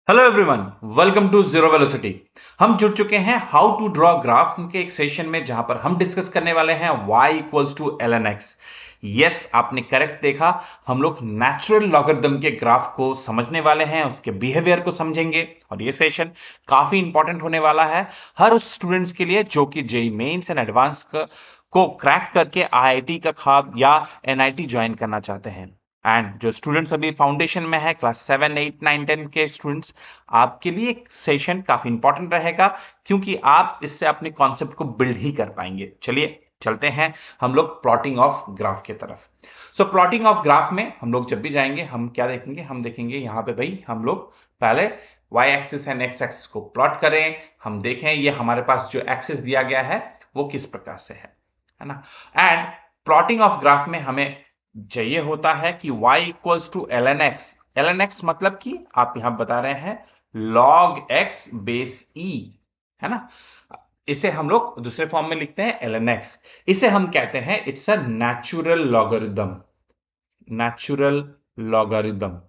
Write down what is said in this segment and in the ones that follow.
Hello everyone, welcome to zero velocity. हम जुड़ चुके हैं हाउ टू ड्रॉ ग्राफ के एक सेशन में जहां पर हम डिस्कस करने वाले हैं y equals to L N X. Yes, आपने करेक्ट देखा। हम लोग नेचुरल लॉगरिथम के ग्राफ को समझने वाले हैं, उसके बिहेवियर को समझेंगे और ये सेशन काफी इंपॉर्टेंट होने वाला है हर उस स्टूडेंट्स के लिए जो कि जेई मेंस एंड एडवांस को क्रैक करके आईआईटी का ख्वाब या एनआईटी ज्वाइन करना चाहते हैं। एंड जो स्टूडेंट्स अभी फाउंडेशन में है, क्लास 7, 8, 9, 10 के स्टूडेंट्स, आपके लिए सेशन काफी इंपॉर्टेंट रहेगा क्योंकि आप इससे अपने कॉन्सेप्ट को बिल्ड ही कर पाएंगे। चलिए चलते हैं हम लोग प्लॉटिंग ऑफ ग्राफ की तरफ। सो प्लॉटिंग ऑफ ग्राफ में हम लोग जब भी जाएंगे हम क्या देखेंगे, हम देखेंगे यहाँ पे भाई हम लोग पहले y axis and x axis को प्लॉट करें। हम देखें ये हमारे पास जो एक्सिस दिया गया है वो किस प्रकार से है ना। एंड प्लॉटिंग ऑफ ग्राफ में हमें चाहिए होता है कि y equals to L N X. L N X मतलब कि आप यहां बता रहे हैं log x बेस e, है ना। इसे हम लोग दूसरे फॉर्म में लिखते हैं एल एन एक्स। इसे हम कहते हैं it's a natural logarithm. Natural logarithm,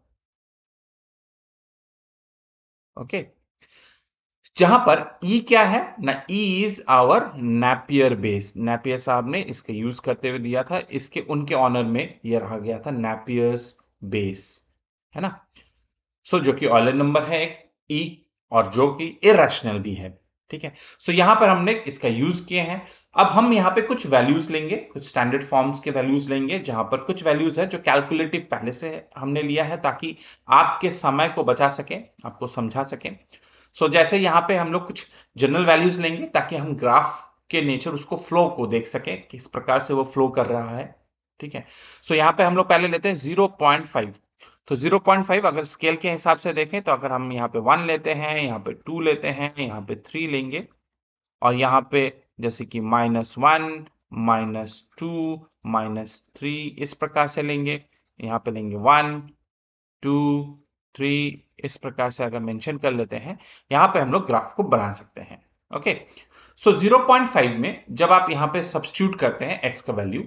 okay. जहां पर e क्या है ना, e is our Napier base. Napier साहब ने इसका यूज करते हुए दिया था, इसके उनके ऑनर में यह रहा गया था नेपियर्स बेस, है ना। सो जो कि ऑयलर नंबर है एक ई, और जो कि इरेशनल भी है, ठीक है। सो यहां पर हमने इसका यूज किए हैं। अब हम यहां पे कुछ वैल्यूज लेंगे, कुछ स्टैंडर्ड फॉर्म्स के वैल्यूज लेंगे जहां पर कुछ वैल्यूज है जो कैलकुलेटिव पहले से हमने लिया है ताकि आपके समय को बचा सके, आपको समझा सके। सो जैसे यहां पे हम लोग कुछ जनरल वैल्यूज लेंगे ताकि हम ग्राफ के नेचर, उसको फ्लो को देख सके किस प्रकार से वो फ्लो कर रहा है, ठीक है। सो यहां पे हम लोग पहले लेते हैं 0.5। तो 0.5 अगर स्केल के हिसाब से देखें तो अगर हम यहाँ पे 1 लेते हैं, यहाँ पे 2 लेते हैं, यहाँ पे 3 लेंगे, और यहाँ पे जैसे कि -1, -2, -3 इस प्रकार से लेंगे। यहाँ पे लेंगे 1, 2, 3 इस प्रकार से अगर मेंशन कर लेते हैं, यहाँ पे हम लोग ग्राफ को बना सकते हैं, ओके। सो 0.5 में जब आप यहाँ पे सब्स्टिट्यूट करते हैं x का वैल्यू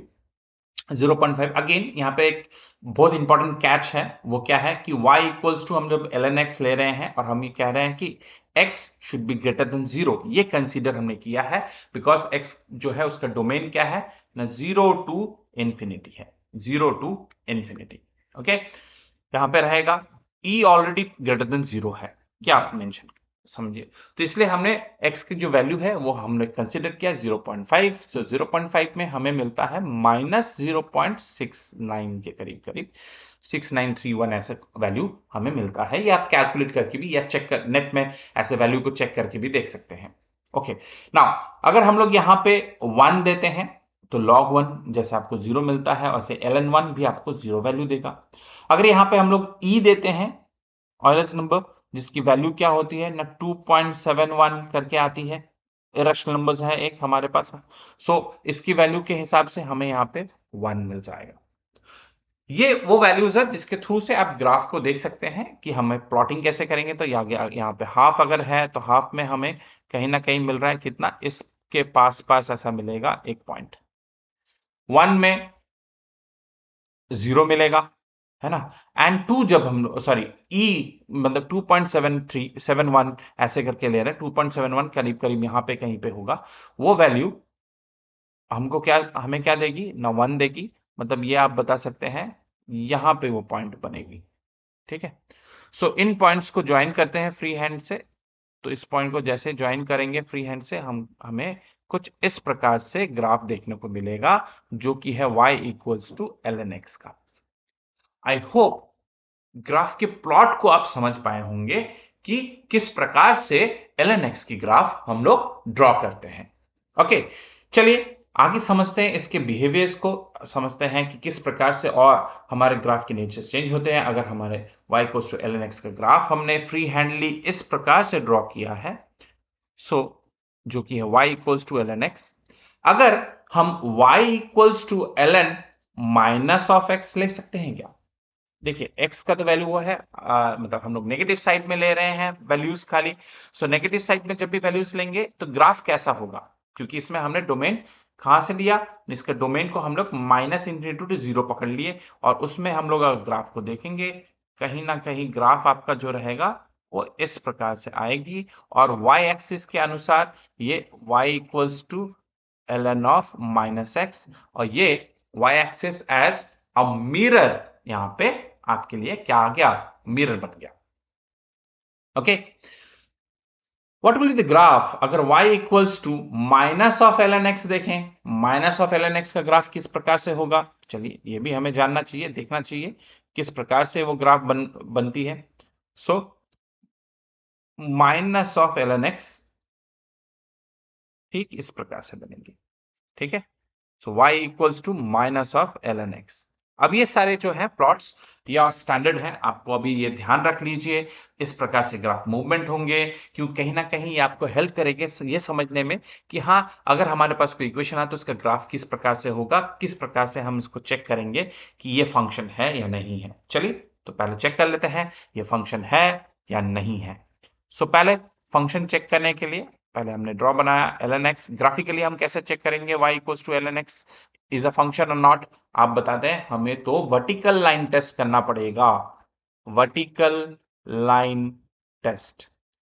0.5, अगेन यहाँ पे एक बहुत इंपॉर्टेंट कैच है। वो क्या है कि y इक्वल्स टू, हम जब एल एन एक्स ले रहे हैं और हम ये कह रहे हैं कि x should be greater than 0, ये कंसीडर हमने किया है बिकॉज x जो है उसका डोमेन क्या है ना, 0 टू इंफिनिटी है, 0 टू इंफिनिटी, ओके। यहां पे रहेगा e ऑलरेडी ग्रेटर देन 0 है, क्या आप मेंशन समझिए। तो इसलिए हमने x की जो वैल्यू है वो हमने कंसिडर किया 0.5। तो 0.5 में हमें मिलता है -0.69 के करीब करीब, 6931 ऐसे वैल्यू हमें मिलता है। ये आप कैलकुलेट करके भी या चेक कर, नेट में ऐसे वैल्यू को चेक करके भी देख सकते हैं, ओके। नाउ अगर हम लोग यहाँ पे 1 देते हैं तो log 1 जैसे आपको 0 मिलता है, वैसे ln 1 भी आपको 0 वैल्यू देगा। अगर यहाँ पे हम लोग e देते हैं, ऑयलर्स नंबर, जिसकी वैल्यू क्या होती है ना, 2.71 करके आती है, इरेशनल नंबर्स है एक हमारे पास। सो इसकी वैल्यू के हिसाब से हमें यहाँ पे 1 मिल जाएगा। ये वो वैल्यूज है जिसके थ्रू से आप ग्राफ को देख सकते हैं कि हमें प्लॉटिंग कैसे करेंगे। तो यहाँ पे हाफ अगर है तो हाफ में हमें कहीं ना कहीं मिल रहा है कितना, इसके पास पास ऐसा मिलेगा एक पॉइंट। 1 में 0 मिलेगा, है ना। एंड 2 जब हम सॉरी ई मतलब 2.7371 ऐसे करके ले रहे हैं, 2.71 करीब करीब यहाँ पे कहीं पे होगा। वो वैल्यू हमको क्या, हमें क्या देगी ना, 1 देगी। मतलब ये आप बता सकते हैं यहाँ पे वो पॉइंट बनेगी, ठीक है। सो इन पॉइंट्स को ज्वाइन करते हैं फ्री हैंड से। तो इस पॉइंट को जैसे ज्वाइन करेंगे फ्री हैंड से, हमें कुछ इस प्रकार से ग्राफ देखने को मिलेगा जो कि है y equals to L N X का। आई होप ग्राफ के प्लॉट को आप समझ पाए होंगे कि किस प्रकार से एल एन एक्स की ग्राफ हम लोग ड्रॉ करते हैं, ओके। चलिए आगे समझते हैं इसके बिहेवियर्स को, समझते हैं कि किस प्रकार से और हमारे ग्राफ के नेचर चेंज होते हैं अगर हमारे y equals to L N X का ग्राफ हमने फ्री हैंडली इस प्रकार से ड्रॉ किया है। सो जो कि है y equals to L N X. अगर हम y equals to L N minus of X ले सकते हैं क्या? देखिए x का तो वैल्यू वो है, मतलब हम लोग नेगेटिव साइड में ले रहे हैं वैल्यूज खाली। सो नेगेटिव साइड में जब भी वैल्यूज लेंगे तो ग्राफ कैसा होगा, क्योंकि इसमें हमने डोमेन कहां से लिया, इसके डोमेन को हम लोग -इंफिनिटी टू 0 पकड़ लिए, और उसमें हम लोग अगर ग्राफ को देखेंगे कहीं ना कहीं ग्राफ आपका जो रहेगा वो इस प्रकार से आएगी और y एक्सिस के अनुसार ये y equals to ln of minus X और ये y axis as a mirror यहां पे आपके लिए क्या आ गया, मिरर बन गया। Okay, what will be the graph अगर y equals to minus of ln x देखें, माइनस ऑफ ln x का ग्राफ किस प्रकार से होगा, चलिए ये भी हमें जानना चाहिए, देखना चाहिए किस प्रकार से वो ग्राफ बनती है। So minus of ln x ठीक इस प्रकार से बनेंगे, ठीक है। So y equals to minus of ln x। अब ये सारे जो है प्लॉट्स या स्टैंडर्ड है, आपको अभी ये ध्यान रख लीजिए, इस प्रकार से ग्राफ मूवमेंट होंगे, क्यों कहीं ना कहीं ये आपको हेल्प करेंगे ये समझने में कि हाँ अगर हमारे पास कोई इक्वेशन है तो उसका ग्राफ किस प्रकार से होगा, किस प्रकार से हम इसको चेक करेंगे कि ये फंक्शन है या नहीं है। चलिए तो पहले चेक कर लेते हैं ये फंक्शन है या नहीं है। सो पहले फंक्शन चेक करने के लिए पहले हमने ड्रॉ बनाया ln x। ग्राफिकली हम कैसे चेक करेंगे y equals to ln x is a function और नॉट, आप बता दें हमें तो वर्टिकल लाइन टेस्ट करना पड़ेगा, वर्टिकल लाइन टेस्ट।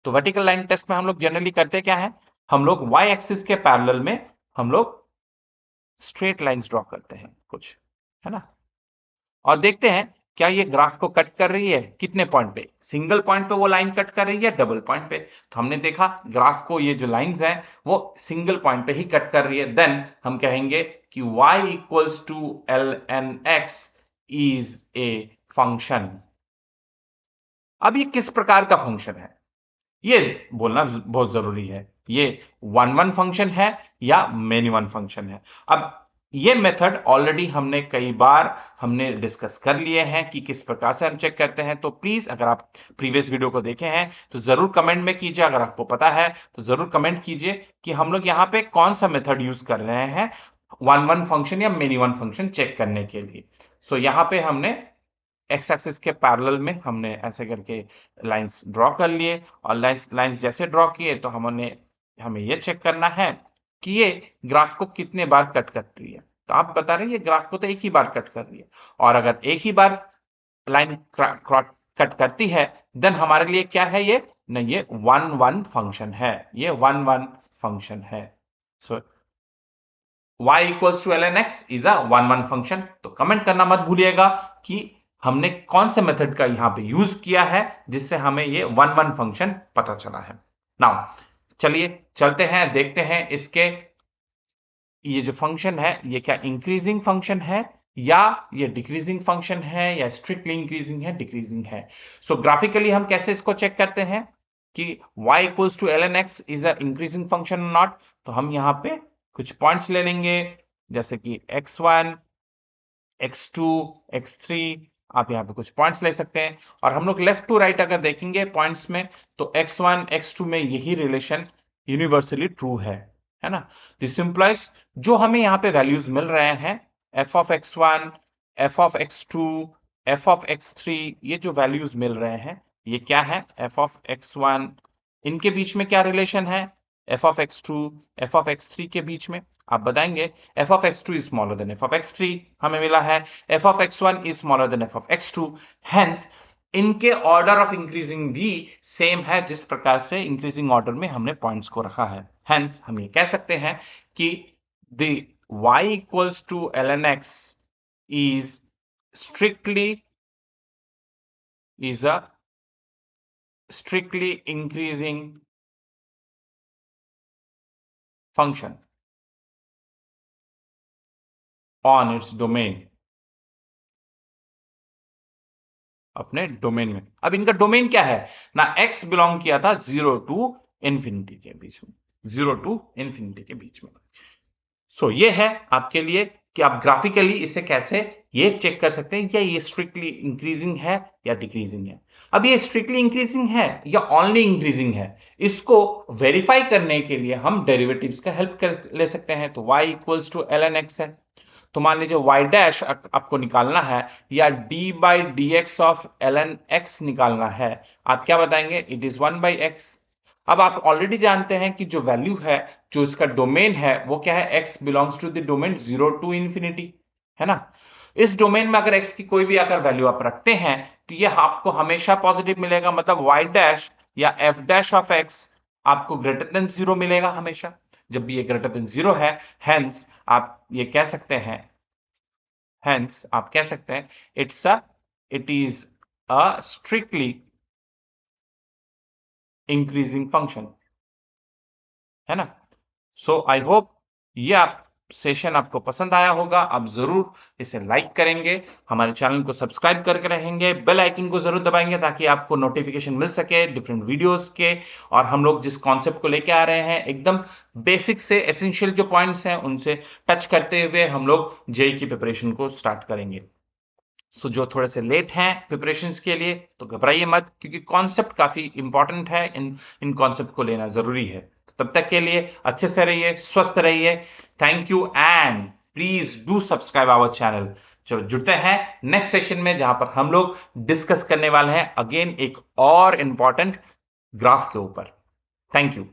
तो वर्टिकल लाइन टेस्ट में हम लोग जनरली करते क्या है, हम लोग y एक्सिस के पैरेलल में हम लोग स्ट्रेट लाइंस ड्रॉ करते हैं कुछ, है ना, और देखते हैं क्या ये ग्राफ को कट कर रही है, कितने पॉइंट पे, सिंगल पॉइंट पे वो लाइन कट कर रही है, डबल पॉइंट पे। तो हमने देखा ग्राफ को ये जो लाइंस हैं वो सिंगल पॉइंट पे ही कट कर रही है, देन हम कहेंगे कि y equals to ln x is a function. अब ये किस प्रकार का फंक्शन है ये बोलना बहुत जरूरी है, ये वन वन फंक्शन है या मेनी वन फंक्शन है। अब ये मेथड ऑलरेडी हमने कई बार हमने डिस्कस कर लिए हैं कि किस प्रकार से हम चेक करते हैं, तो प्लीज अगर आप प्रीवियस वीडियो को देखे हैं तो जरूर कमेंट में कीजिए, अगर आपको पता है तो जरूर कमेंट कीजिए कि हम लोग यहाँ पे कौन सा मेथड यूज कर रहे हैं वन वन फंक्शन या मेनी वन फंक्शन चेक करने के लिए। सो यहाँ पे हमने एक्स एक्सिस के पैरेलल में हमने ऐसे करके लाइंस ड्रॉ कर लिए और लाइंस जैसे ड्रॉ किए तो हमें ये चेक करना है कि ये ग्राफ को कितने बार कट कर रही है। तो आप बता रहे हैं ये ग्राफ को तो एक ही बार कट कर रही है, और अगर एक ही बार लाइन कट करती है देन हमारे लिए क्या है, ये नहीं ये वन वन फंक्शन है, ये वन वन फंक्शन है। So y equals to ln x is a one one function. तो कमेंट करना मत भूलिएगा कि हमने कौन से मेथड का यहां पे यूज किया है जिससे हमें ये वन वन फंक्शन पता चला है। नाउ चलिए चलते हैं देखते हैं इसके ये जो फंक्शन है ये क्या इंक्रीजिंग फंक्शन है या ये डिक्रीजिंग फंक्शन है या स्ट्रिक्टली इंक्रीजिंग है डिक्रीजिंग है। सो ग्राफिकली हम कैसे इसको चेक करते हैं कि y equals to ln x is a increasing function not. तो हम यहाँ पे कुछ पॉइंट्स ले लेंगे जैसे कि x1 x2 x3, आप यहाँ पे कुछ पॉइंट्स ले सकते हैं और हम लोग लेफ्ट टू राइट अगर देखेंगे पॉइंट्स में तो x1 x2 में यही रिलेशन यूनिवर्सली ट्रू है ना। दिस इंप्लाइज जो हमें यहाँ पे वैल्यूज मिल रहे हैं f of x1 f of x2 f of x3, ये जो वैल्यूज मिल रहे हैं ये क्या है, f ऑफ x1 इनके बीच में क्या रिलेशन है, f of x2 f of x3 के बीच में आप बताएंगे f of x2 is smaller than f of x3 हमें मिला है, f of x1 is smaller than f of x2, hence इनके ऑर्डर ऑफ इंक्रीजिंग भी सेम है जिस प्रकार से इंक्रीजिंग ऑर्डर में हमने पॉइंट्स को रखा है। हेंस हम ये कह सकते हैं कि the y equals to ln x is strictly increasing function on its domain, अपने डोमेन में। अब इनका डोमेन क्या है ना, x बिलोंग किया था 0 टू इंफिनिटी के बीच में, 0 टू इंफिनिटी के बीच में। सो ये है आपके लिए कि आप ग्राफिकली इसे कैसे ये चेक कर सकते हैं क्या ये स्ट्रिक्टली इंक्रीजिंग है या डिक्रीजिंग है। अब ये स्ट्रिक्टली इंक्रीजिंग है या ओनली इंक्रीजिंग है, इसको वेरीफाई करने के लिए हम डेरिवेटिव्स का हेल्प कर ले सकते हैं। तो y equals to ln x है, तो मान लीजिए y डैश आपको निकालना है या d by D x of ln x निकालना है, आप क्या बताएंगे, इट इज 1 बाई एक्स। अब आप ऑलरेडी जानते हैं कि जो वैल्यू है जो इसका डोमेन है वो क्या है, x belongs to the domain 0 to infinity, है ना। इस डोमेन में अगर x की कोई भी अगर वैल्यू आप रखते हैं तो ये आपको हमेशा पॉजिटिव मिलेगा, मतलब y डैश या f डैश ऑफ x आपको ग्रेटर देन 0 मिलेगा हमेशा, जब भी ये ग्रेटर देन 0 है। हेंस आप ये कह सकते हैं, it is a strictly increasing function, है ना। सो आई होप ये आप सेशन आपको पसंद आया होगा। आप जरूर इसे लाइक करेंगे, हमारे चैनल को सब्सक्राइब करके रहेंगे, बेल आइकन को जरूर दबाएंगे ताकि आपको नोटिफिकेशन मिल सके डिफरेंट वीडियोस के। और हम लोग जिस कॉन्सेप्ट को लेके आ रहे हैं एकदम बेसिक से एसेंशियल जो पॉइंट्स हैं उनसे टच करते हुए हम लोग जेई की प्रिपरेशन को स्टार्ट करेंगे। सो जो थोड़े से लेट हैं प्रिपरेशंस के लिए तो घबराइए मत, क्योंकि कॉन्सेप्ट काफी इंपॉर्टेंट है, इन कॉन्सेप्ट को लेना जरूरी है। तब तक के लिए अच्छे से रहिए, स्वस्थ रहिए। Thank you and please do subscribe our channel. चलो जुड़ते हैं नेक्स्ट सेशन में, जहां पर हम लोग डिस्कस करने वाले हैं अगेन एक और इंपॉर्टेंट ग्राफ के ऊपर। Thank you.